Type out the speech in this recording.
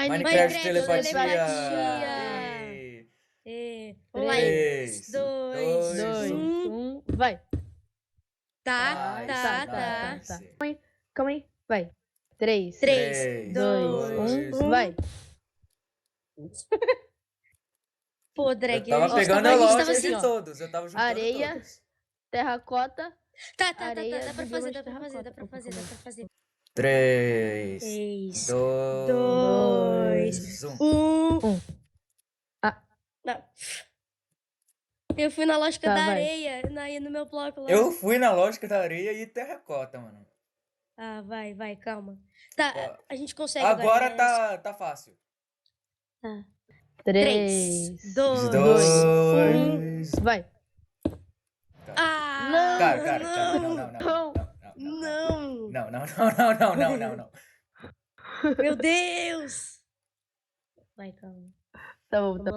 Minecraft telepatia. telepatia. Aê. Vamos lá. 3, 2, 2, 1. 1. Vai. Tá. Nice. Calma aí. Vai. 3, 3, 2, 2, 1. vai. Pô, Eu Drag, tava pegando a gente tava lógica assim, de ó. todos. Eu tava juntando Areia. todos. Terracota. Tá. Areia Dá pra do fazer, bioma dá pra de fazer, dá pra terracota. fazer, dá pra fazer. 3, 3, 2, 1. 1. Ah. Não. Eu fui na lógica Tá, da vai. areia, no meu bloco lá. Eu fui na lógica da areia e terracota, mano. Ah, vai, calma. Tá, Ó, a gente consegue agora né? tá fácil. Tá. 3, 2, 2, 1. vai. Ah, Cara, não. não. Meu Deus. Vai, calma. Tá bom, tá bom.